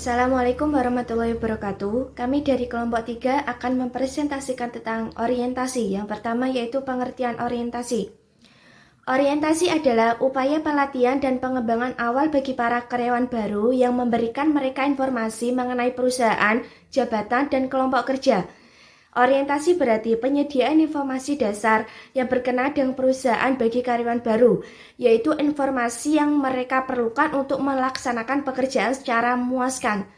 Assalamualaikum warahmatullahi wabarakatuh. Kami dari kelompok 3 akan mempresentasikan tentang orientasi. Yang pertama yaitu pengertian orientasi. Orientasi adalah upaya pelatihan dan pengembangan awal bagi para karyawan baru yang memberikan mereka informasi mengenai perusahaan, jabatan, dan kelompok kerja. Orientasi berarti penyediaan informasi dasar yang berkenaan dengan perusahaan bagi karyawan baru, yaitu informasi yang mereka perlukan untuk melaksanakan pekerjaan secara memuaskan.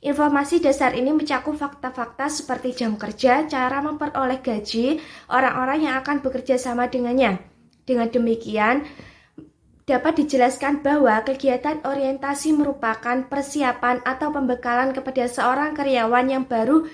Informasi dasar ini mencakup fakta-fakta seperti jam kerja, cara memperoleh gaji orang-orang yang akan bekerja sama dengannya. Dengan demikian, dapat dijelaskan bahwa kegiatan orientasi merupakan persiapan atau pembekalan kepada seorang karyawan yang baru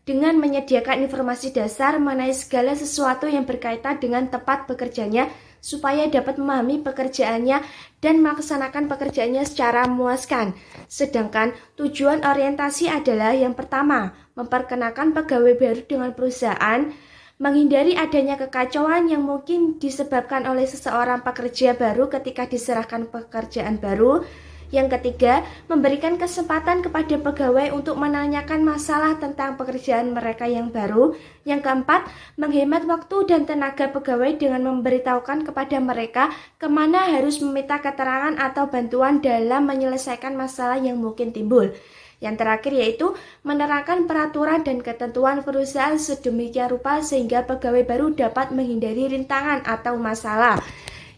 dengan menyediakan informasi dasar mengenai segala sesuatu yang berkaitan dengan tempat bekerjanya supaya dapat memahami pekerjaannya dan melaksanakan pekerjaannya secara memuaskan. Sedangkan tujuan orientasi adalah yang pertama, memperkenalkan pegawai baru dengan perusahaan, menghindari adanya kekacauan yang mungkin disebabkan oleh seseorang pekerja baru ketika diserahkan pekerjaan baru. Yang ketiga, memberikan kesempatan kepada pegawai untuk menanyakan masalah tentang pekerjaan mereka yang baru. Yang keempat, menghemat waktu dan tenaga pegawai dengan memberitahukan kepada mereka kemana harus meminta keterangan atau bantuan dalam menyelesaikan masalah yang mungkin timbul. Yang terakhir yaitu menerangkan peraturan dan ketentuan perusahaan sedemikian rupa sehingga pegawai baru dapat menghindari rintangan atau masalah.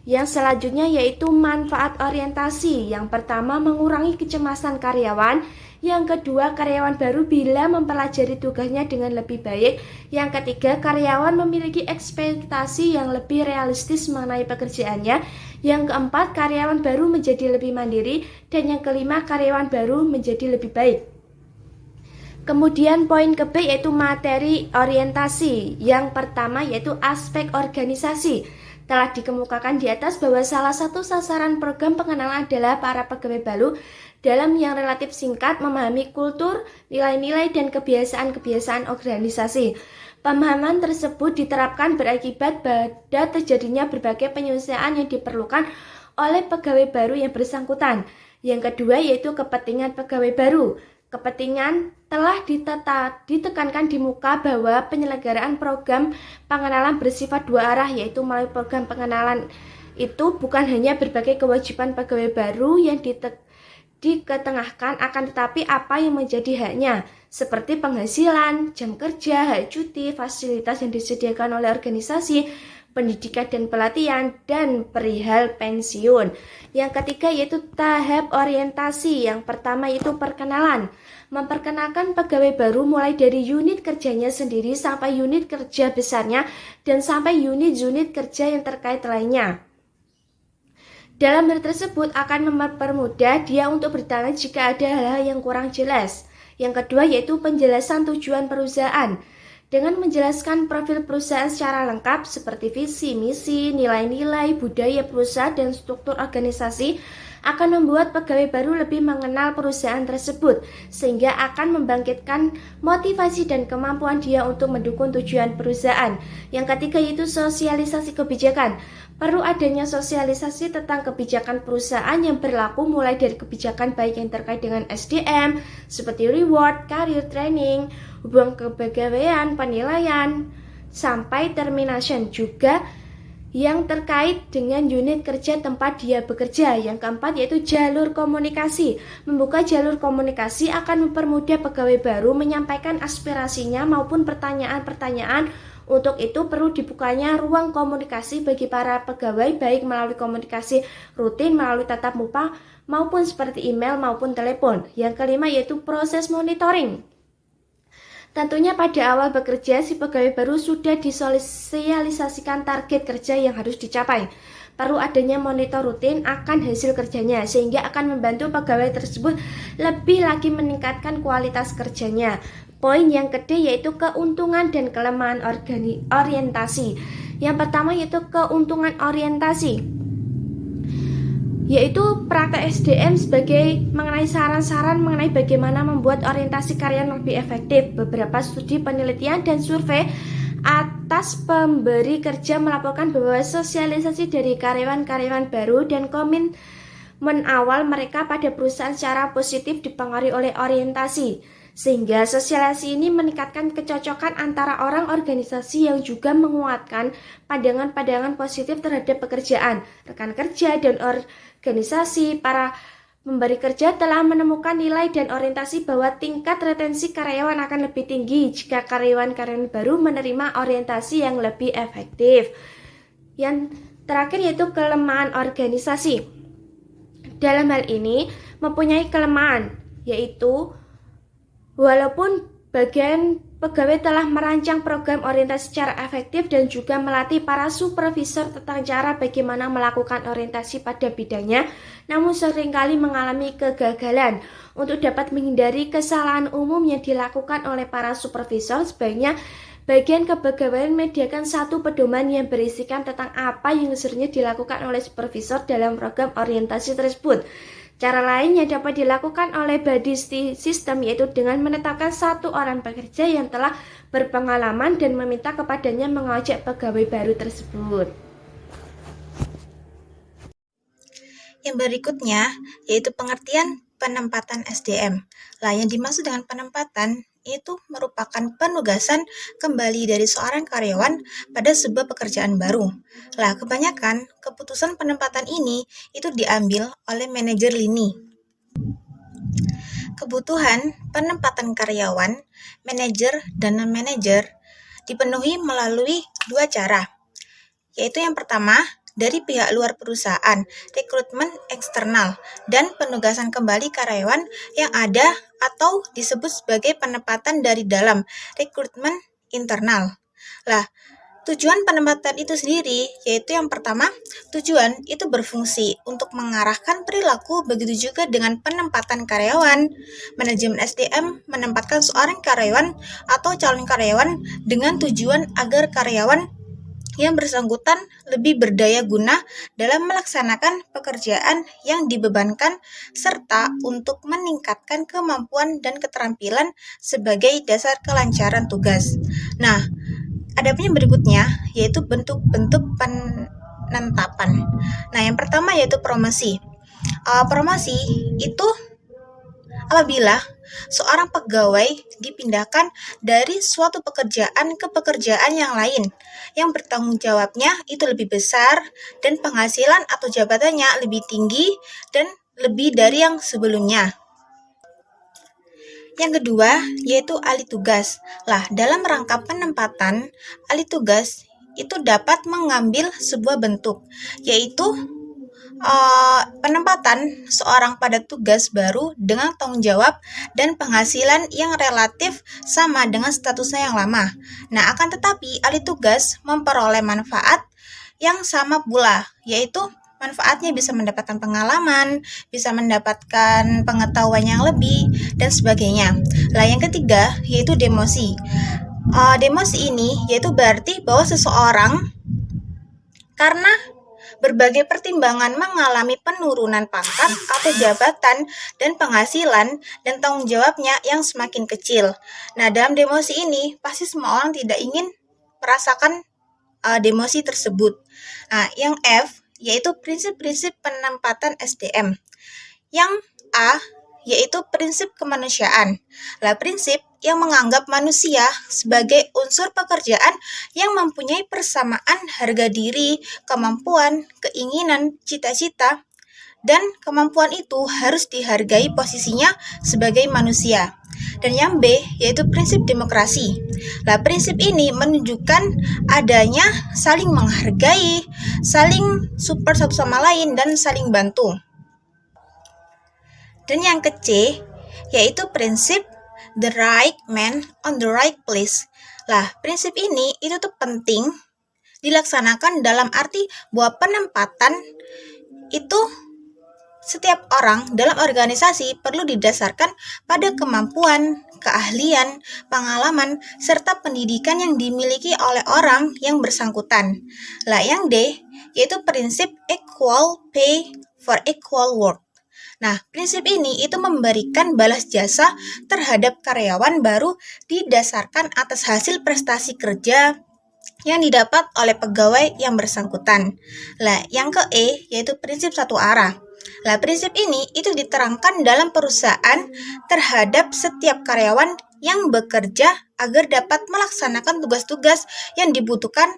Yang selanjutnya yaitu manfaat orientasi. Yang pertama, mengurangi kecemasan karyawan. Yang kedua, karyawan baru bila mempelajari tugasnya dengan lebih baik. Yang ketiga, karyawan memiliki ekspektasi yang lebih realistis mengenai pekerjaannya. Yang keempat, karyawan baru menjadi lebih mandiri. Dan yang kelima, karyawan baru menjadi lebih baik. Kemudian poin ke B yaitu materi orientasi. Yang pertama yaitu aspek organisasi. Telah dikemukakan di atas bahwa salah satu sasaran program pengenalan adalah para pegawai baru dalam yang relatif singkat memahami kultur, nilai-nilai, dan kebiasaan-kebiasaan organisasi. Pemahaman tersebut diterapkan berakibat pada terjadinya berbagai penyelesaian yang diperlukan oleh pegawai baru yang bersangkutan. Yang kedua yaitu kepentingan pegawai baru. Kepentingan telah ditekankan di muka bahwa penyelenggaraan program pengenalan bersifat dua arah, yaitu melalui program pengenalan itu bukan hanya berbagai kewajiban pegawai baru yang diketengahkan, akan tetapi apa yang menjadi haknya, seperti penghasilan, jam kerja, hak cuti, fasilitas yang disediakan oleh organisasi, pendidikan dan pelatihan, dan perihal pensiun. Yang ketiga yaitu tahap orientasi. Yang pertama yaitu perkenalan. Memperkenalkan pegawai baru mulai dari unit kerjanya sendiri sampai unit kerja besarnya dan sampai unit-unit kerja yang terkait lainnya. Dalam hal tersebut akan mempermudah dia untuk bertanya jika ada hal-hal yang kurang jelas. Yang kedua yaitu penjelasan tujuan perusahaan. Dengan menjelaskan profil perusahaan secara lengkap seperti visi, misi, nilai-nilai, budaya perusahaan, dan struktur organisasi akan membuat pegawai baru lebih mengenal perusahaan tersebut sehingga akan membangkitkan motivasi dan kemampuan dia untuk mendukung tujuan perusahaan. Yang ketiga yaitu sosialisasi kebijakan. Perlu adanya sosialisasi tentang kebijakan perusahaan yang berlaku mulai dari kebijakan baik yang terkait dengan SDM seperti reward, career training, hubungan kepegawaian, penilaian, sampai termination, juga yang terkait dengan unit kerja tempat dia bekerja. Yang keempat yaitu jalur komunikasi. Membuka jalur komunikasi akan mempermudah pegawai baru menyampaikan aspirasinya maupun pertanyaan-pertanyaan. Untuk itu perlu dibukanya ruang komunikasi bagi para pegawai baik melalui komunikasi rutin melalui tatap muka maupun seperti email maupun telepon. Yang kelima yaitu proses monitoring. Tentunya pada awal bekerja, si pegawai baru sudah disosialisasikan target kerja yang harus dicapai. Perlu adanya monitor rutin akan hasil kerjanya, sehingga akan membantu pegawai tersebut lebih lagi meningkatkan kualitas kerjanya. Poin yang kedua yaitu keuntungan dan kelemahan orientasi. Yang pertama yaitu keuntungan orientasi, yaitu praktek SDM sebagai mengenai saran-saran mengenai bagaimana membuat orientasi karyawan lebih efektif. Beberapa studi penelitian dan survei atas pemberi kerja melaporkan bahwa sosialisasi dari karyawan-karyawan baru dan mengawal mereka pada perusahaan secara positif dipengaruhi oleh orientasi. Sehingga sosialisasi ini meningkatkan kecocokan antara orang organisasi yang juga menguatkan pandangan-pandangan positif terhadap pekerjaan. Rekan kerja dan organisasi para pemberi kerja telah menemukan nilai dan orientasi bahwa tingkat retensi karyawan akan lebih tinggi jika karyawan-karyawan baru menerima orientasi yang lebih efektif. Yang terakhir yaitu kelemahan organisasi. Dalam hal ini mempunyai kelemahan, yaitu walaupun bagian pegawai telah merancang program orientasi secara efektif dan juga melatih para supervisor tentang cara bagaimana melakukan orientasi pada bidangnya, namun seringkali mengalami kegagalan. Untuk dapat menghindari kesalahan umum yang dilakukan oleh para supervisor, sebaiknya bagian kepegawaian menyediakan satu pedoman yang berisikan tentang apa yang seharusnya dilakukan oleh supervisor dalam program orientasi tersebut. Cara lain yang dapat dilakukan oleh body system yaitu dengan menetapkan satu orang pekerja yang telah berpengalaman dan meminta kepadanya mengajak pegawai baru tersebut. Yang berikutnya yaitu pengertian penempatan SDM. Lah, yang dimaksud dengan penempatan itu merupakan penugasan kembali dari seorang karyawan pada sebuah pekerjaan baru. Lah, kebanyakan keputusan penempatan ini itu diambil oleh manajer lini. Kebutuhan penempatan karyawan, manajer dan non-manajer dipenuhi melalui dua cara, yaitu yang pertama dari pihak luar perusahaan, rekrutmen eksternal, dan penugasan kembali karyawan yang ada atau disebut sebagai penempatan dari dalam, rekrutmen internal. Lah, tujuan penempatan itu sendiri, yaitu yang pertama, tujuan itu berfungsi untuk mengarahkan perilaku, begitu juga dengan penempatan karyawan. Manajemen SDM menempatkan seorang karyawan atau calon karyawan dengan tujuan agar karyawan yang bersangkutan lebih berdaya guna dalam melaksanakan pekerjaan yang dibebankan serta untuk meningkatkan kemampuan dan keterampilan sebagai dasar kelancaran tugas. Nah, adapun yang berikutnya yaitu bentuk-bentuk penetapan. Nah, yang pertama yaitu promosi. Promosi itu apabila seorang pegawai dipindahkan dari suatu pekerjaan ke pekerjaan yang lain yang bertanggung jawabnya itu lebih besar dan penghasilan atau jabatannya lebih tinggi dan lebih dari yang sebelumnya. Yang kedua yaitu alih tugas. Lah, dalam rangka penempatan, alih tugas itu dapat mengambil sebuah bentuk, yaitu penempatan seorang pada tugas baru dengan tanggung jawab dan penghasilan yang relatif sama dengan statusnya yang lama. Nah, akan tetapi alih tugas memperoleh manfaat yang sama pula, yaitu manfaatnya bisa mendapatkan pengalaman, bisa mendapatkan pengetahuan yang lebih, dan sebagainya. Lah, yang ketiga yaitu demosi. Demosi ini yaitu berarti bahwa seseorang karena berbagai pertimbangan mengalami penurunan pangkat atau jabatan dan penghasilan dan tanggung jawabnya yang semakin kecil. Nah, dalam demosi ini pasti semua orang tidak ingin merasakan demosi tersebut. Nah, yang F yaitu prinsip-prinsip penempatan SDM. Yang A yaitu prinsip kemanusiaan. Lah, prinsip yang menganggap manusia sebagai unsur pekerjaan yang mempunyai persamaan harga diri, kemampuan, keinginan, cita-cita, dan kemampuan itu harus dihargai posisinya sebagai manusia. Dan yang B yaitu prinsip demokrasi. Lah, prinsip ini menunjukkan adanya saling menghargai, saling support satu sama lain, dan saling bantu. Dan yang ke-C yaitu prinsip the right man on the right place. Lah, prinsip ini itu tuh penting dilaksanakan dalam arti bahwa penempatan itu setiap orang dalam organisasi perlu didasarkan pada kemampuan, keahlian, pengalaman, serta pendidikan yang dimiliki oleh orang yang bersangkutan. Lah, yang D yaitu prinsip equal pay for equal work. Nah, prinsip ini itu memberikan balas jasa terhadap karyawan baru didasarkan atas hasil prestasi kerja yang didapat oleh pegawai yang bersangkutan. Lah, yang ke E yaitu prinsip satu arah. Nah, prinsip ini itu diterangkan dalam perusahaan terhadap setiap karyawan yang bekerja agar dapat melaksanakan tugas-tugas yang dibutuhkan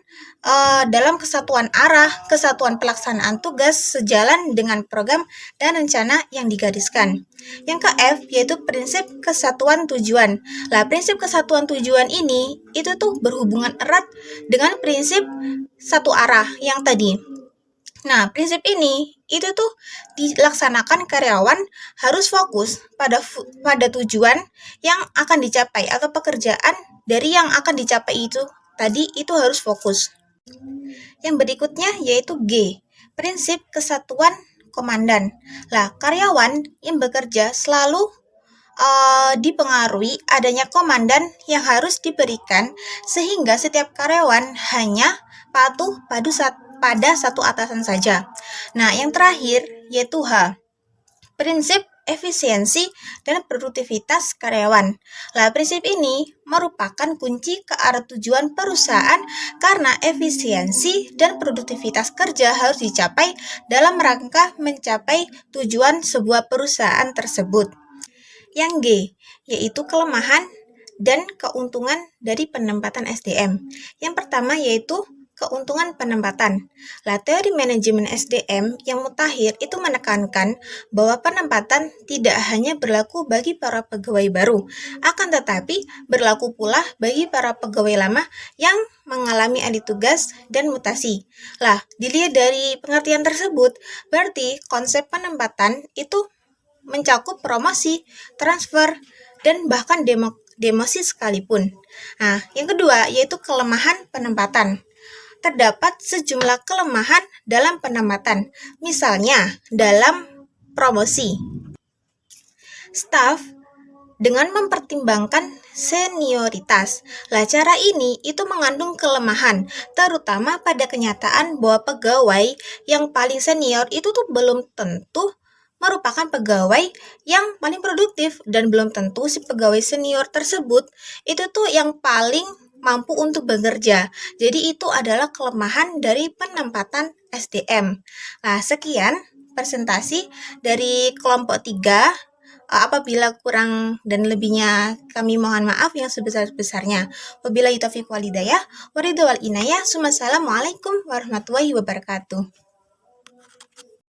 dalam kesatuan arah, kesatuan pelaksanaan tugas sejalan dengan program dan rencana yang digariskan. Yang ke F yaitu prinsip kesatuan tujuan. Nah, prinsip kesatuan tujuan ini itu tuh berhubungan erat dengan prinsip satu arah yang tadi. Nah, prinsip ini itu tuh dilaksanakan karyawan harus fokus pada tujuan yang akan dicapai atau pekerjaan dari yang akan dicapai itu tadi itu harus fokus. Yang berikutnya yaitu G, prinsip kesatuan komandan. Lah, karyawan yang bekerja selalu dipengaruhi adanya komandan yang harus diberikan sehingga setiap karyawan hanya patuh pada satu atasan saja. Nah, yang terakhir yaitu H, prinsip efisiensi dan produktivitas karyawan. Nah, prinsip ini merupakan kunci ke arah tujuan perusahaan karena efisiensi dan produktivitas kerja harus dicapai dalam rangka mencapai tujuan sebuah perusahaan tersebut. Yang G, yaitu kelemahan dan keuntungan dari penempatan SDM. Yang pertama yaitu keuntungan penempatan. Teori manajemen SDM yang mutakhir itu menekankan bahwa penempatan tidak hanya berlaku bagi para pegawai baru, akan tetapi berlaku pula bagi para pegawai lama yang mengalami alih tugas dan mutasi. Dilihat dari pengertian tersebut, berarti konsep penempatan itu mencakup promosi, transfer, dan bahkan demosi sekalipun. Nah, yang kedua yaitu kelemahan penempatan. Terdapat sejumlah kelemahan dalam penempatan, misalnya dalam promosi. Staf dengan mempertimbangkan senioritas. Cara ini itu mengandung kelemahan, terutama pada kenyataan bahwa pegawai yang paling senior itu tuh belum tentu merupakan pegawai yang paling produktif dan belum tentu si pegawai senior tersebut itu tuh yang paling mampu untuk bekerja. Jadi itu adalah kelemahan dari penempatan SDM. Sekian presentasi dari kelompok 3. Apabila kurang dan lebihnya kami mohon maaf yang sebesar-besarnya. Wabillahi taufiq wal hidayah. Waridho wal inayah. Assalamualaikum warahmatullahi wabarakatuh.